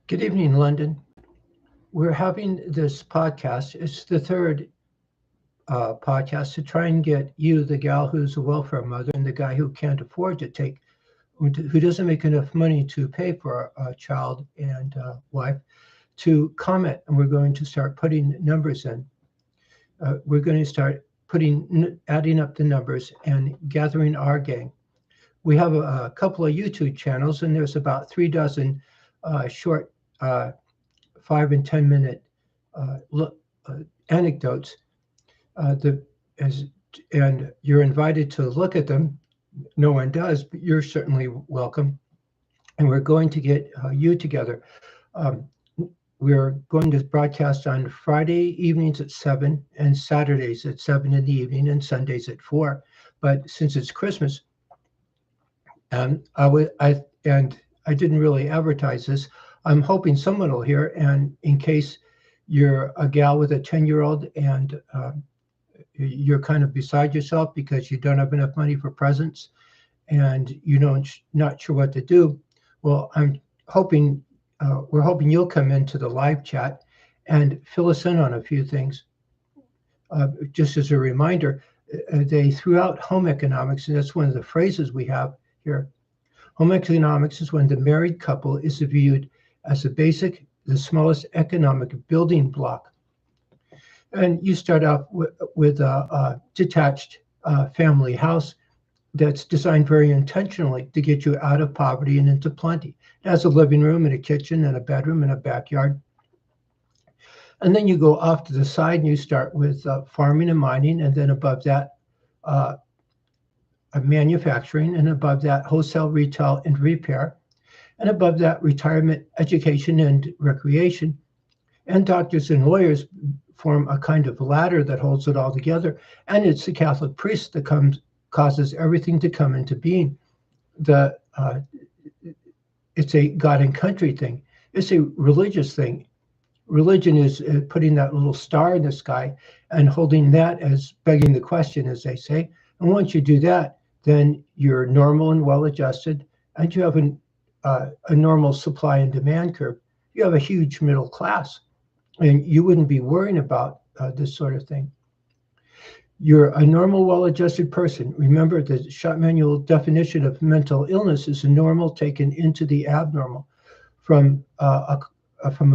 Good evening, London. We're having this podcast. It's the third podcast to try and get you, the gal who's a welfare mother, and the guy who can't afford to take, who doesn't make enough money to pay for a child and wife, to comment. And we're going to start putting numbers in. We're going to start adding up the numbers and gathering our gang. We have a couple of YouTube channels, and there's about 3 dozen short uh, 5 and 10 minute look, anecdotes. The as and you're invited to look at them. No one does, but you're certainly welcome. And we're going to get you together. Um, we're going to broadcast on Friday evenings at 7 and Saturdays at 7 in the evening and Sundays at 4. But since it's Christmas, I didn't really advertise this. I'm hoping someone will hear, and in case you're a gal with a 10-year-old and you're kind of beside yourself because you don't have enough money for presents and you don't not sure what to do, well, I'm hoping we're hoping you'll come into the live chat and fill us in on a few things. Just as a reminder, they threw out home economics, and that's one of the phrases we have here. Home economics is when the married couple is viewed as the smallest economic building block. And you start off with a detached family house that's designed very intentionally to get you out of poverty and into plenty. It has a living room and a kitchen and a bedroom and a backyard. And then you go off to the side and you start with farming and mining, and then above that, manufacturing, and above that, wholesale, retail, and repair, and above that, retirement, education, and recreation. And doctors and lawyers form a kind of ladder that holds it all together. And it's the Catholic priest that causes everything to come into being. It's a God and country thing. It's a religious thing. Religion is putting that little star in the sky and holding that as begging the question, as they say. And once you do that, then you're normal and well-adjusted, and you have a normal supply and demand curve. You have a huge middle class, and you wouldn't be worrying about this sort of thing. You're a normal, well-adjusted person. Remember, the shop manual definition of mental illness is a normal taken into the abnormal, from a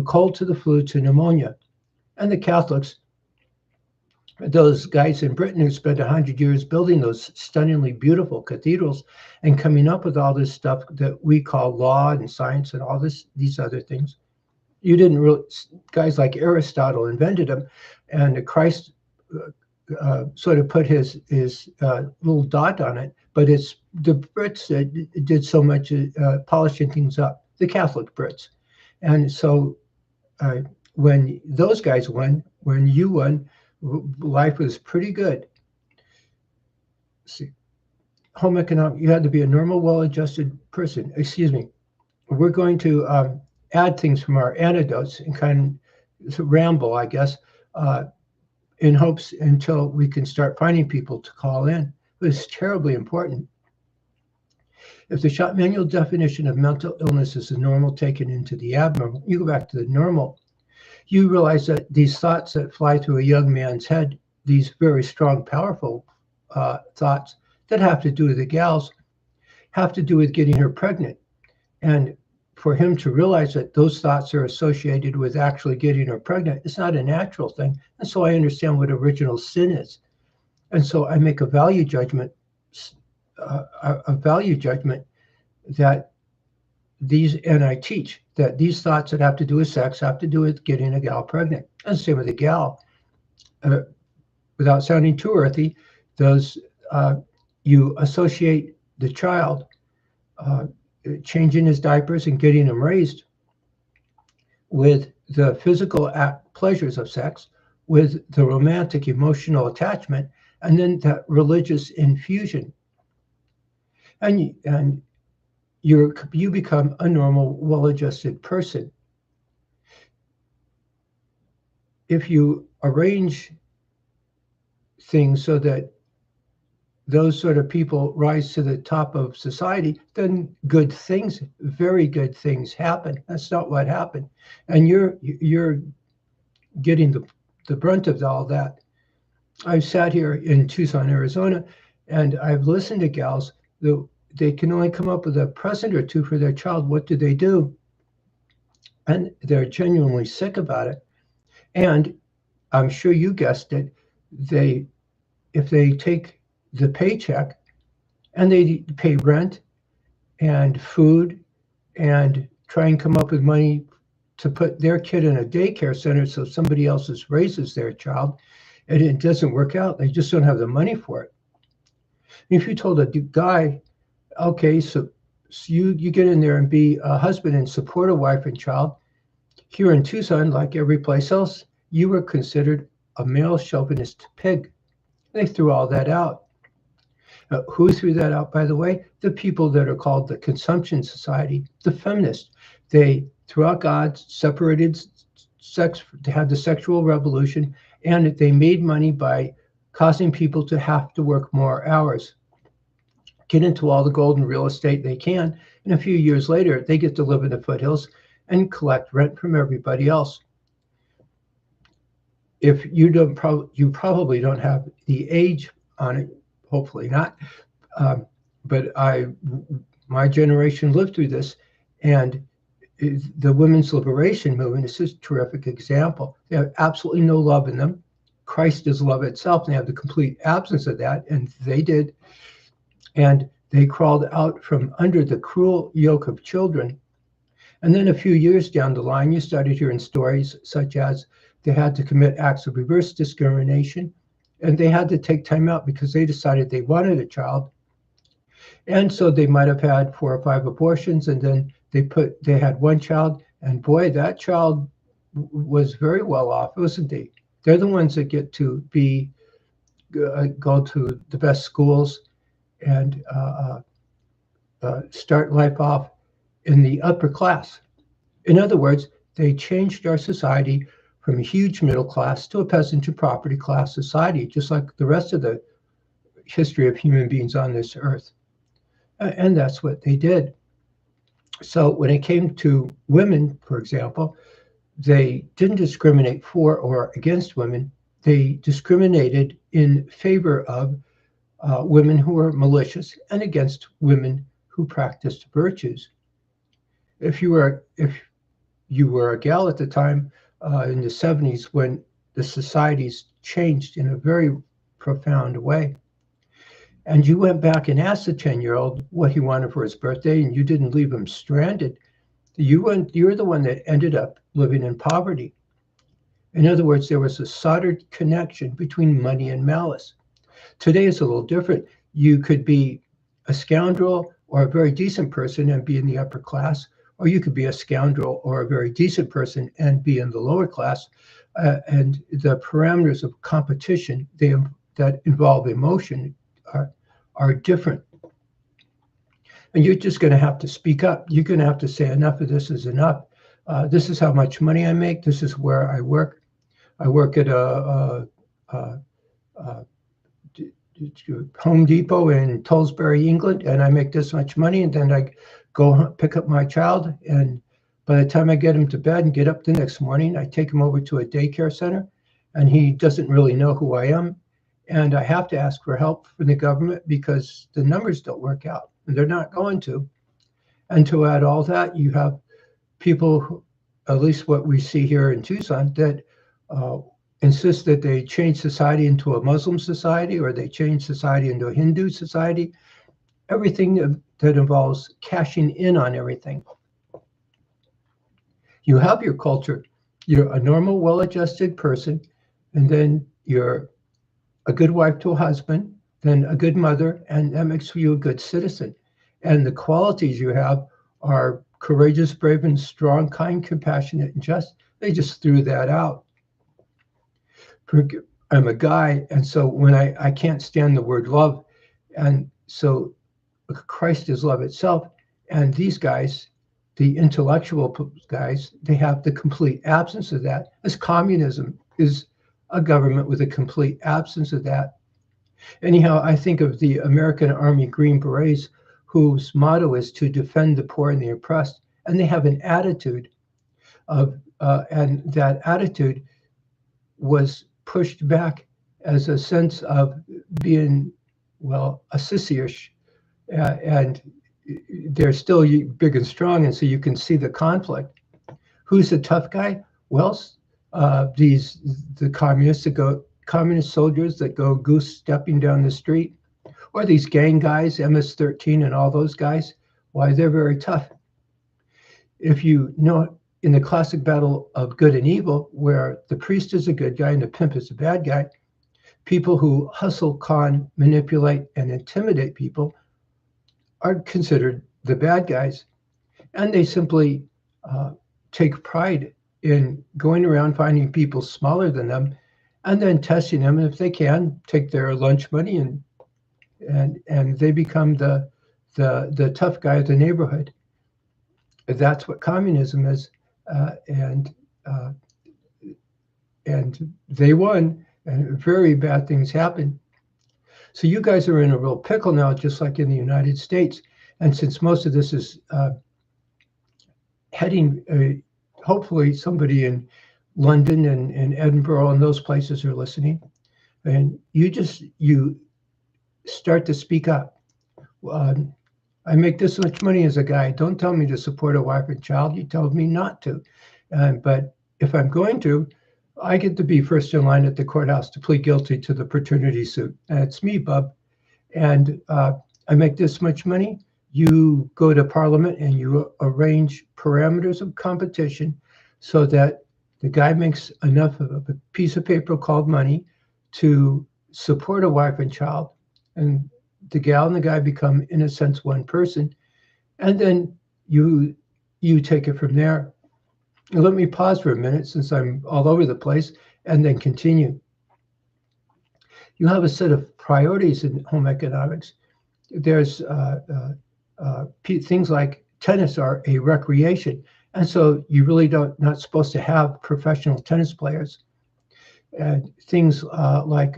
cold to the flu to pneumonia. And the Catholics, those guys in Britain who spent 100 years building those stunningly beautiful cathedrals and coming up with all this stuff that we call law and science and all these other things. You didn't really, guys like Aristotle invented them, and Christ sort of put his little dot on it, but it's the Brits that did so much polishing things up, the Catholic Brits. And so when those guys won, when you won, life was pretty good. See, home economic, you had to be a normal, well-adjusted person. Excuse me. We're going to add things from our anecdotes and kind of ramble, I guess, in hopes until we can start finding people to call in. It's terribly important. If the shop manual definition of mental illness is the normal taken into the abnormal, you go back to the normal, you realize that these thoughts that fly through a young man's head, these very strong, powerful thoughts that have to do with the gals, have to do with getting her pregnant. And for him to realize that those thoughts are associated with actually getting her pregnant, it's not a natural thing. And so I understand what original sin is. And so I make a value judgment that and I teach that these thoughts that have to do with sex have to do with getting a gal pregnant. And same with a gal. Without sounding too earthy, those you associate the child changing his diapers and getting him raised with the physical pleasures of sex, with the romantic emotional attachment, and then that religious infusion. And you become a normal, well-adjusted person. If you arrange things so that those sort of people rise to the top of society, then good things, very good things happen. That's not what happened. And you're getting the brunt of all that. I've sat here in Tucson, Arizona, and I've listened to gals that they can only come up with a present or two for their child. What do they do? And they're genuinely sick about it. And I'm sure you guessed it, if they take the paycheck and they pay rent and food and try and come up with money to put their kid in a daycare center so somebody else raises their child, and it doesn't work out, they just don't have the money for it. And if you told a guy, okay, so you get in there and be a husband and support a wife and child, here in Tucson, like every place else, you were considered a male chauvinist pig. They threw all that out. Who threw that out, by the way? The people that are called the Consumption Society, the feminists. They threw out God, separated sex, had the sexual revolution, and they made money by causing people to have to work more hours, get into all the golden real estate they can, and a few years later, they get to live in the foothills and collect rent from everybody else. If you don't, you probably don't have the age on it. Hopefully not. But my generation lived through this, and the women's liberation movement is just a terrific example. They have absolutely no love in them. Christ is love itself. They have the complete absence of that, and they did. And they crawled out from under the cruel yoke of children. And then a few years down the line, you started hearing stories such as they had to commit acts of reverse discrimination, and they had to take time out because they decided they wanted a child. And so they might have had 4 or 5 abortions, and then they had one child, and boy, that child was very well off, wasn't they? They're the ones that get to go to the best schools and start life off in the upper class. In other words, they changed our society from a huge middle class to a peasant to property class society, just like the rest of the history of human beings on this earth. And that's what they did. So when it came to women, for example, they didn't discriminate for or against women. They discriminated in favor of women who were malicious and against women who practiced virtues. If you were a gal at the time in the 70s when the societies changed in a very profound way, and you went back and asked the 10-year-old what he wanted for his birthday, and you didn't leave him stranded, you're the one that ended up living in poverty. In other words, there was a soldered connection between money and malice. Today is a little different. You could be a scoundrel or a very decent person and be in the upper class, or you could be a scoundrel or a very decent person and be in the lower class. And the parameters of competition that involve emotion are different. And you're just going to have to speak up. You're going to have to say enough of this is enough. This is how much money I make. This is where I work. I work at a Home Depot in Tollsbury, England, and I make this much money, and then I go pick up my child, and by the time I get him to bed and get up the next morning, I take him over to a daycare center, and he doesn't really know who I am, and I have to ask for help from the government because the numbers don't work out, and they're not going to. And to add all that, you have people who, at least what we see here in Tucson, that insist that they change society into a Muslim society, or they change society into a Hindu society. Everything that involves cashing in on everything. You have your culture. You're a normal, well-adjusted person, and then you're a good wife to a husband, then a good mother, and that makes you a good citizen. And the qualities you have are courageous, brave, and strong, kind, compassionate, and just. They just threw that out. I'm a guy, and so when I can't stand the word love, and so Christ is love itself, and these guys, the intellectual guys, they have the complete absence of that, as communism is a government with a complete absence of that. Anyhow, I think of the American Army Green Berets, whose motto is to defend the poor and the oppressed, and they have an attitude and that attitude was pushed back as a sense of being, well, a sissyish, and they're still big and strong, and so you can see the conflict. Who's the tough guy? Well, the communist soldiers that go goose stepping down the street, or these gang guys, MS-13 and all those guys. Why, they're very tough. If you know, in the classic battle of good and evil, where the priest is a good guy and the pimp is a bad guy, people who hustle, con, manipulate, and intimidate people are considered the bad guys. And they simply take pride in going around finding people smaller than them and then testing them. And if they can, take their lunch money and they become the tough guy of the neighborhood. That's what communism is. And they won, and very bad things happened. So you guys are in a real pickle now, just like in the United States. And since most of this is heading, hopefully somebody in London and Edinburgh and those places are listening, and you start to speak up. I make this much money as a guy. Don't tell me to support a wife and child. You tell me not to. But if I'm going to, I get to be first in line at the courthouse to plead guilty to the paternity suit. It's me, bub. And I make this much money. You go to Parliament and you arrange parameters of competition so that the guy makes enough of a piece of paper called money to support a wife and child. And the gal and the guy become, in a sense, one person. And then you take it from there. Now, let me pause for a minute since I'm all over the place and then continue. You have a set of priorities in home economics. There's things like tennis are a recreation. And so you really not supposed to have professional tennis players. And things like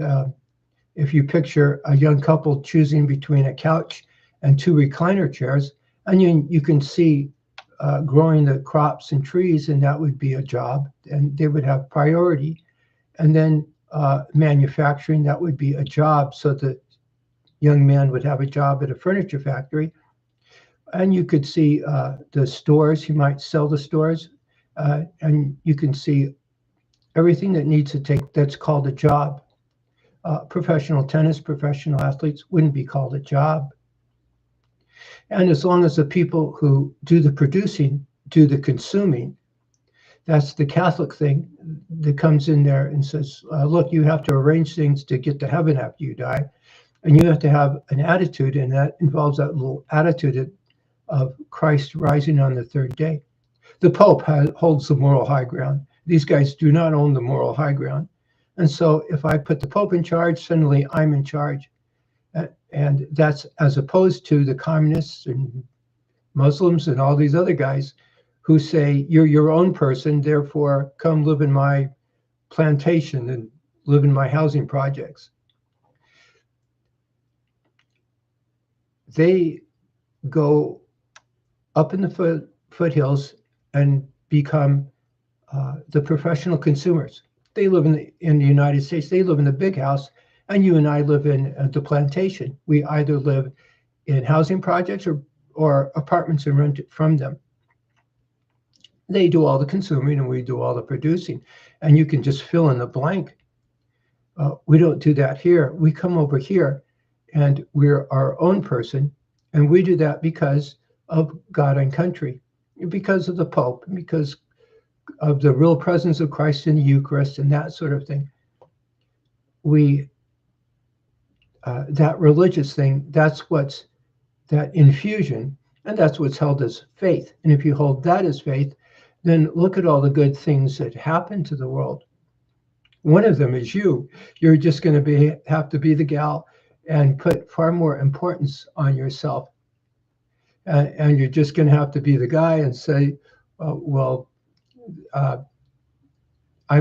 if you picture a young couple choosing between a couch and two recliner chairs, and you can see growing the crops and trees, and that would be a job, and they would have priority. And then manufacturing, that would be a job, so the young man would have a job at a furniture factory. And you could see the stores, he might sell the stores, and you can see everything that needs to take, that's called a job. Professional tennis, professional athletes wouldn't be called a job. And as long as the people who do the producing do the consuming, that's the Catholic thing that comes in there and says, look, you have to arrange things to get to heaven after you die. And you have to have an attitude, and that involves that little attitude of Christ rising on the third day. The Pope holds the moral high ground. These guys do not own the moral high ground. And so if I put the Pope in charge, suddenly I'm in charge. And that's as opposed to the communists and Muslims and all these other guys who say, you're your own person, therefore come live in my plantation and live in my housing projects. They go up in the foothills and become the professional consumers. They live in the United States. They live in the big house, and you and I live in the plantation. We either live in housing projects or apartments and rent it from them. They do all the consuming and we do all the producing, and you can just fill in the blank. We don't do that here. We come over here and we're our own person, and we do that because of God and country, because of the Pope, because of the real presence of Christ in the Eucharist and that sort of thing. That religious thing, that's what's that infusion, and that's what's held as faith. And if you hold that as faith, then look at all the good things that happen to the world. One of them is you. You're just going to have to be the gal and put far more importance on yourself. And you're just going to have to be the guy and say, I'm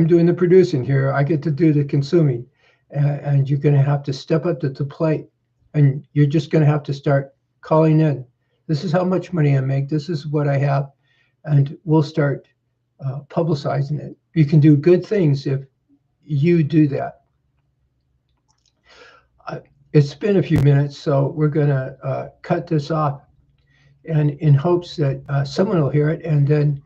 doing the producing here. I get to do the consuming. and you're going to have to step up to the plate, and you're just going to have to start calling in. This is how much money I make. This is what I have, and we'll start publicizing it. You can do good things if you do that. It's been a few minutes, so we're going to cut this off, and in hopes that someone will hear it, and then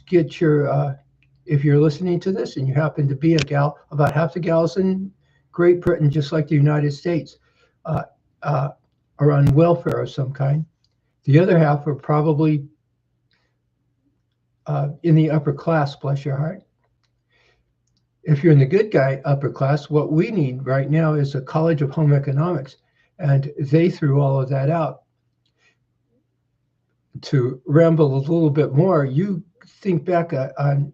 get your, if you're listening to this and you happen to be a gal, about half the gals in Great Britain, just like the United States, are on welfare of some kind. The other half are probably in the upper class, bless your heart. If you're in the good guy upper class, what we need right now is a College of Home Economics, and they threw all of that out. To ramble a little bit more, you think back on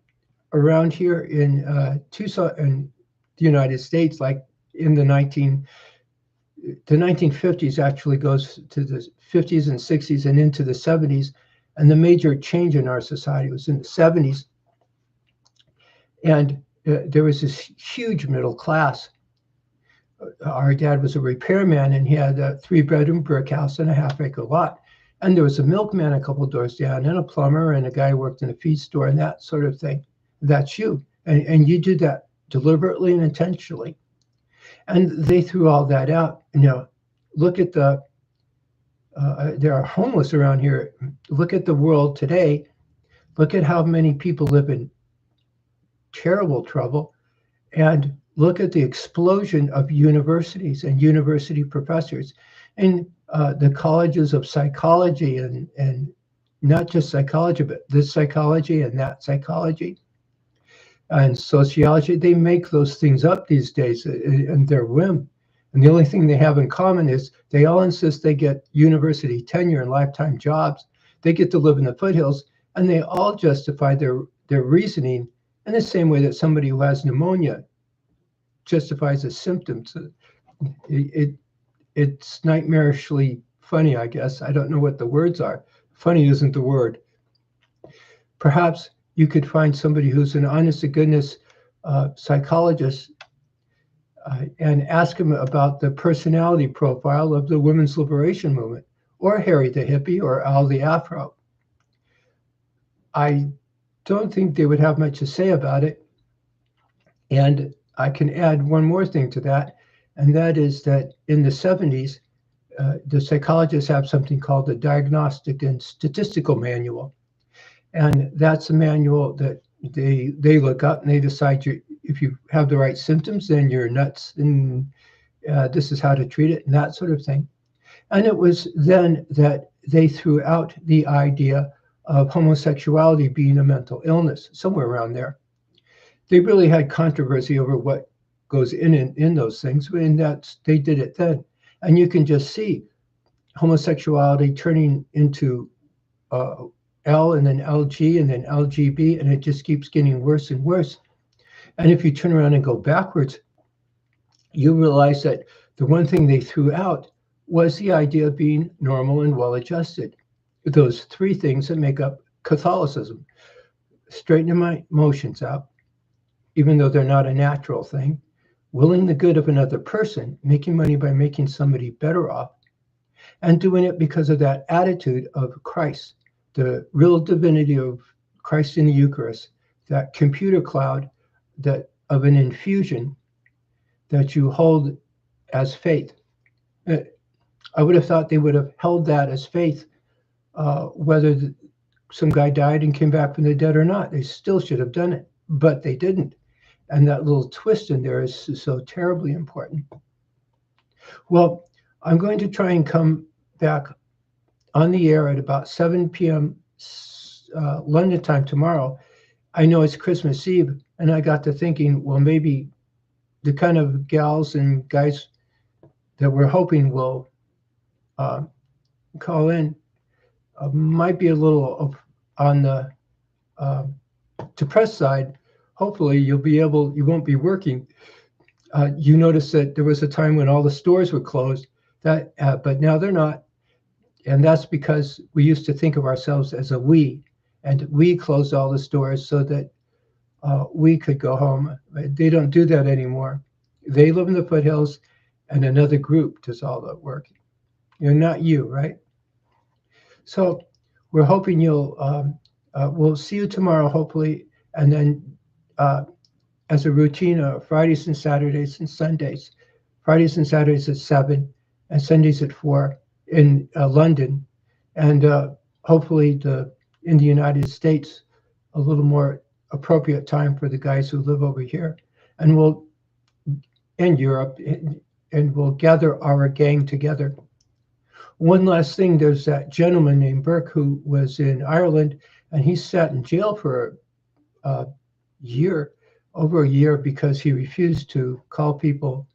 around here in Tucson, in the United States, like in the 1950s actually goes to the 50s and 60s and into the 70s, and the major change in our society was in the 70s, and there was this huge middle class. Our dad was a repairman, and he had a 3-bedroom brick house and a half-acre lot. And there was a milkman a couple doors down, and a plumber, and a guy who worked in a feed store, and that sort of thing. That's you. And you do that deliberately and intentionally. And they threw all that out. Look at there are homeless around here. Look at the world today. Look at how many people live in terrible trouble, and look at the explosion of universities and university professors and the colleges of psychology, and not just psychology, but this psychology and that psychology and sociology. They make those things up these days in their whim. And the only thing they have in common is they all insist they get university tenure and lifetime jobs. They get to live in the foothills, and they all justify their reasoning in the same way that somebody who has pneumonia justifies the symptoms. It's nightmarishly funny, I guess. I don't know what the words are. Funny isn't the word. Perhaps you could find somebody who's an honest-to-goodness psychologist and ask him about the personality profile of the women's liberation movement, or Harry the hippie, or Al the Afro. I don't think they would have much to say about it. And I can add one more thing to that, and that is that in the 70s, the psychologists have something called the Diagnostic and Statistical Manual. And that's a manual that they look up, and they decide if you have the right symptoms, then you're nuts, and this is how to treat it, and that sort of thing. And it was then that they threw out the idea of homosexuality being a mental illness, somewhere around there. They really had controversy over what goes in those things, and they did it then. And you can just see homosexuality turning into L, and then LG, and then LGB, and it just keeps getting worse and worse. And if you turn around and go backwards, you realize that the one thing they threw out was the idea of being normal and well-adjusted. Those 3 things that make up Catholicism: straightening my emotions out, even though they're not a natural thing, willing the good of another person, making money by making somebody better off, and doing it because of that attitude of Christ, the real divinity of Christ in the Eucharist, that computer cloud that of an infusion that you hold as faith. I would have thought they would have held that as faith, whether some guy died and came back from the dead or not. They still should have done it, but they didn't. And that little twist in there is so terribly important. Well, I'm going to try and come back on the air at about 7 p.m. London time tomorrow. I know it's Christmas Eve, and I got to thinking, well, maybe the kind of gals and guys that we're hoping will call in might be a little on the depressed side. Hopefully you won't be working. You notice that there was a time when all the stores were closed, but now they're not. And that's because we used to think of ourselves as a we, and we closed all the stores so that we could go home. They don't do that anymore. They live in the foothills, and another group does all the work. You're not you, right? So we're hoping we'll see you tomorrow, hopefully, and then as a routine, Fridays and Saturdays and Sundays. Fridays and Saturdays at 7, and Sundays at 4 in London, and hopefully in the United States, a little more appropriate time for the guys who live over here, and we'll in Europe, and we'll gather our gang together. One last thing, there's that gentleman named Burke who was in Ireland, and he sat in jail for a year, over a year, because he refused to call people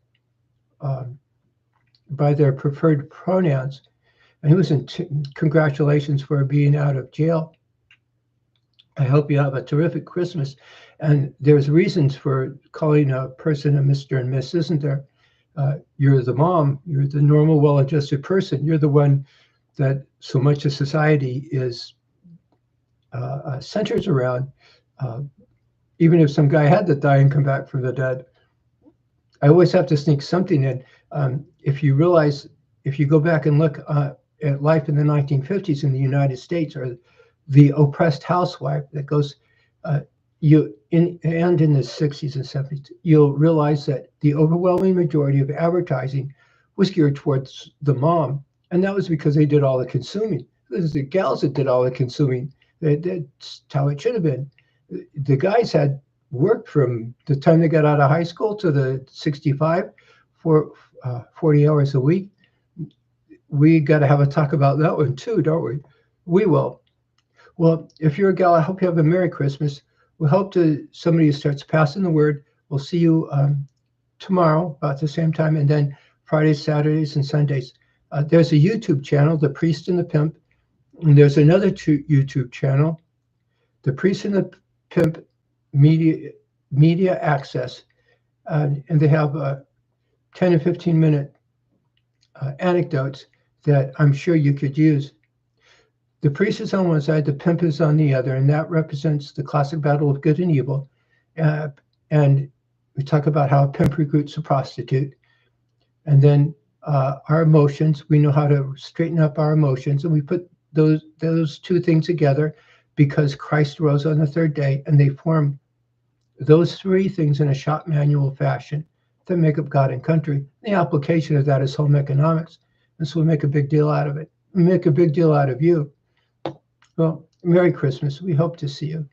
by their preferred pronouns. And he was congratulations for being out of jail. I hope you have a terrific Christmas. And there's reasons for calling a person a Mr. and Miss, isn't there? You're the mom, you're the normal, well-adjusted person. You're the one that so much of society is centers around. Even if some guy had to die and come back from the dead, I always have to sneak something in. If you realize, if you go back and look at life in the 1950s in the United States, or the oppressed housewife that goes, and in the 60s and 70s, you'll realize that the overwhelming majority of advertising was geared towards the mom, and that was because they did all the consuming. It was the gals that did all the consuming. That's how it should have been. The guys had worked from the time they got out of high school to the 65 for 40 hours a week. We got to have a talk about that one too, don't we? We will. Well, if you're a gal, I hope you have a Merry Christmas. We hope somebody starts passing the word. We'll see you tomorrow about the same time, and then Fridays, Saturdays, and Sundays. There's a YouTube channel, The Priest and the Pimp, and there's another YouTube channel, The Priest and the Pimp Media Access, and they have 10 and 15-minute anecdotes that I'm sure you could use. The priest is on one side, the pimp is on the other, and that represents the classic battle of good and evil. And we talk about how a pimp recruits a prostitute. And then our emotions, we know how to straighten up our emotions, and we put those two things together because Christ rose on the third day, and they form those three things in a shop manual fashion that make up God and country. The application of that is home economics. And so we make a big deal out of it. We make a big deal out of you. Well, Merry Christmas. We hope to see you.